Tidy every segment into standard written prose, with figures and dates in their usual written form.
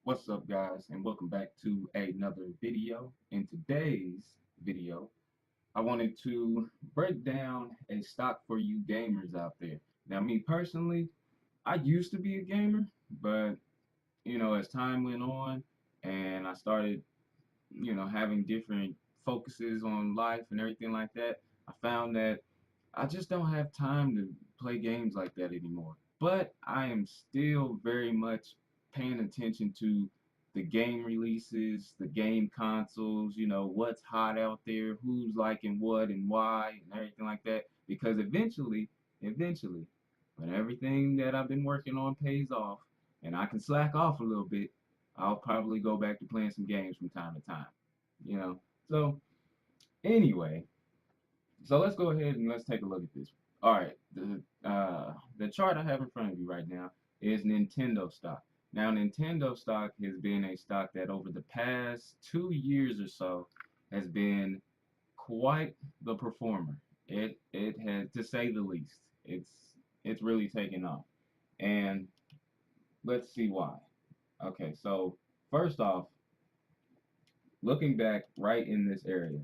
What's up, guys, and welcome back to another video. In today's video, I wanted to break down a stock for you gamers out there. Now, me personally, I used to be a gamer, but as time went on and I started, having different focuses on life and everything like that, I found that I just don't have time to play games like that anymore. But I am still very much paying attention to the game releases, the game consoles, what's hot out there, who's liking what and why, and everything like that. Because eventually, when everything that I've been working on pays off and I can slack off a little bit, I'll probably go back to playing some games from time to time. You know. So anyway, so let's go ahead and let's take a look at this. All right, the chart I have in front of you right now is Nintendo stock. Now, Nintendo stock has been a stock that over the past 2 years or so has been quite the performer. It has, to say the least. It's really taken off, and let's see why. Okay, so first off, looking back right in this area,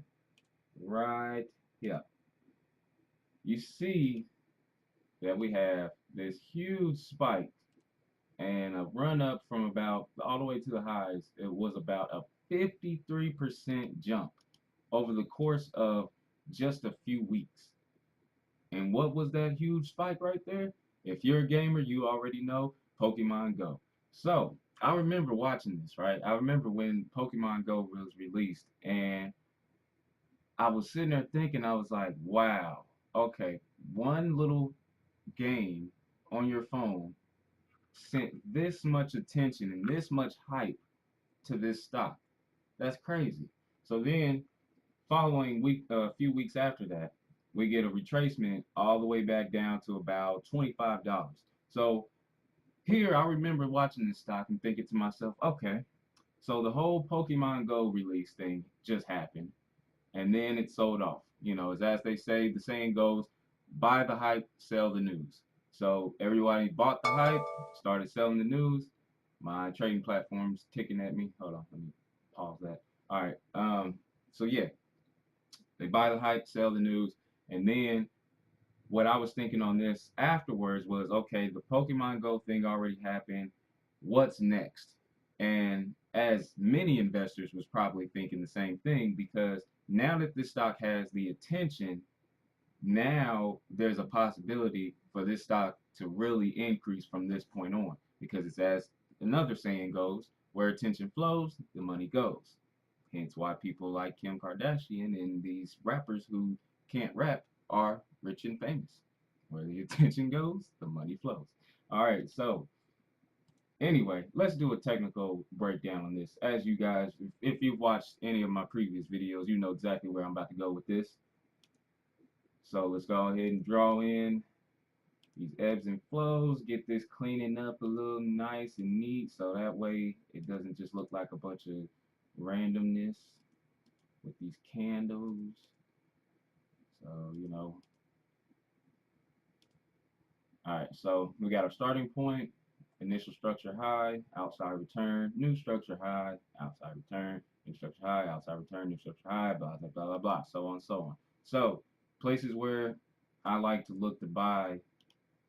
right here, you see that we have this huge spike and a run up from about all the way to the highs. It was about a 53% jump over the course of just a few weeks. And what was that huge spike right there? If you're a gamer, you already know Pokemon Go. So I remember watching this, right? I remember when Pokemon Go was released, and I was sitting there thinking, I was like, wow, okay, one little game on your phone sent this much attention and this much hype to this stock. That's crazy. So then, following week, a few weeks after that, we get a retracement all the way back down to about $25. So here, I remember watching this stock and thinking to myself, okay, so the whole Pokemon Go release thing just happened, and then it sold off. As they say, the saying goes, buy the hype, sell the news. So everybody bought the hype, started selling the news. My trading platform's ticking at me. Hold on, let me pause that. All right. So yeah, they buy the hype, sell the news, and then what I was thinking on this afterwards was, okay, the Pokemon Go thing already happened. What's next? And as many investors was probably thinking the same thing because now that this stock has the attention, now there's a possibility for this stock to really increase from this point on because it's as another saying goes, where attention flows, the money goes. Hence why people like Kim Kardashian and these rappers who can't rap are rich and famous. Where the attention goes, the money flows. All right, so anyway, let's do a technical breakdown on this. As you guys, if you've watched any of my previous videos, you know exactly where I'm about to go with this. So let's go ahead and draw in these ebbs and flows, get this cleaning up a little nice and neat so that way it doesn't just look like a bunch of randomness with these candles. So, all right, so we got our starting point, initial structure high, outside return, new structure high, outside return, new structure high, outside return, new structure high, blah, blah, blah, blah, blah, so on and so on. So, places where I like to look to buy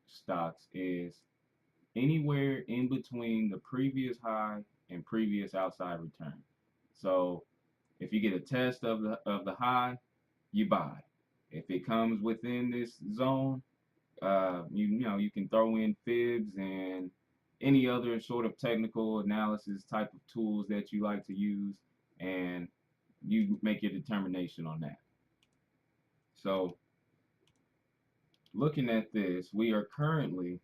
stocks is anywhere in between the previous high and previous outside return. So, if you get a test of the high, you buy. If it comes within this zone, you can throw in fibs and any other sort of technical analysis type of tools that you like to use, and you make your determination on that. So, looking at this, we are currently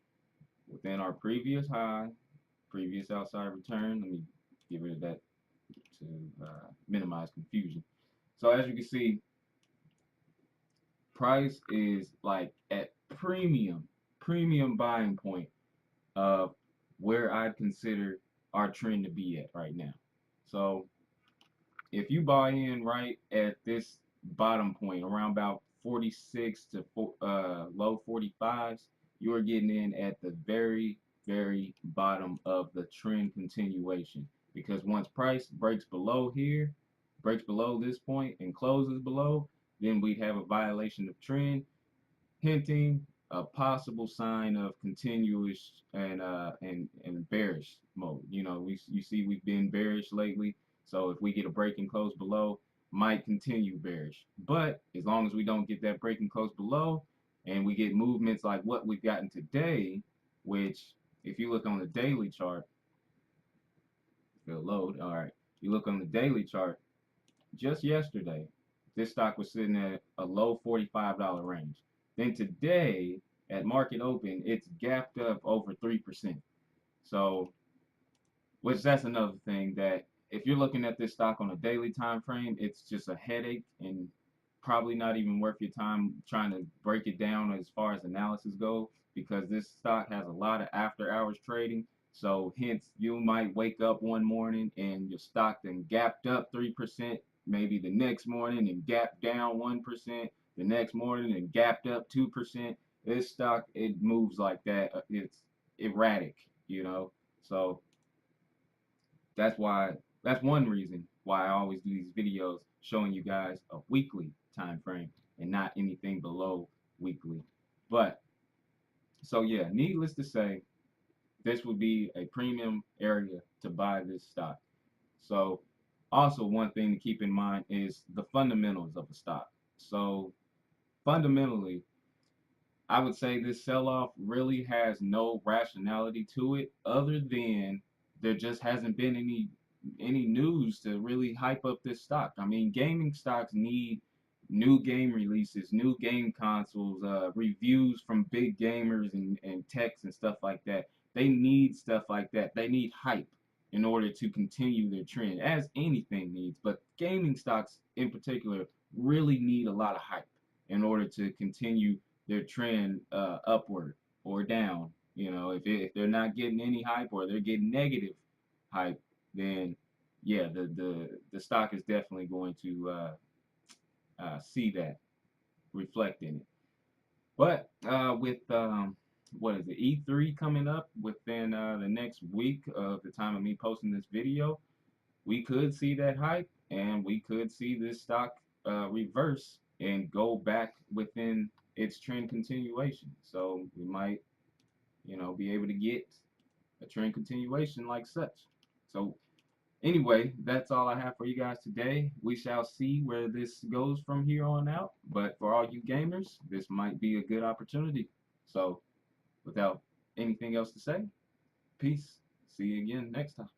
within our previous high, previous outside return. Let me get rid of that to minimize confusion. So, as you can see, price is like at premium buying point of where I'd consider our trend to be at right now. So if you buy in right at this bottom point around about 46 to low 45s, you're getting in at the very bottom of the trend continuation. because once price breaks below here, breaks below this point and closes below, then we'd have a violation of trend, hinting a possible sign of continuous and bearish mode. You know, you see we've been bearish lately, so if we get a break and close below, might continue bearish. But as long as we don't get that break and close below, and we get movements like what we've gotten today, which if you look on the daily chart, it'll load. All right, you look on the daily chart. Just yesterday, this stock was sitting at a low $45 range. Then today, at market open, it's gapped up over 3%. So, which that's another thing that if you're looking at this stock on a daily time frame, it's just a headache and probably not even worth your time trying to break it down as far as analysis goes, because this stock has a lot of after hours trading. So hence you might wake up one morning and your stock then gapped up 3%, maybe the next morning and gapped down 1%, the next morning and gapped up 2%. This stock, it moves like that. It's erratic, you know. So that's one reason why I always do these videos showing you guys a weekly time frame and not anything below weekly. But so yeah, needless to say, this would be a premium area to buy this stock. So also one thing to keep in mind is the fundamentals of the stock. So fundamentally, I would say this sell-off really has no rationality to it other than there just hasn't been any news to really hype up this stock. I mean, gaming stocks need new game releases, new game consoles, reviews from big gamers and techs and stuff like that. They need stuff like that. They need hype in order to continue their trend, as anything needs. But gaming stocks in particular really need a lot of hype in order to continue their trend upward or down. You know, if they're not getting any hype or they're getting negative hype, then yeah, the stock is definitely going to see that reflect in it. But with what is it, E3 coming up within the next week of the time of me posting this video, we could see that hype and we could see this stock reverse and go back within its trend continuation. So we might, you know, be able to get a trend continuation like such. So anyway, that's all I have for you guys today. We shall see where this goes from here on out. But for all you gamers, this might be a good opportunity. So without anything else to say, peace. See you again next time.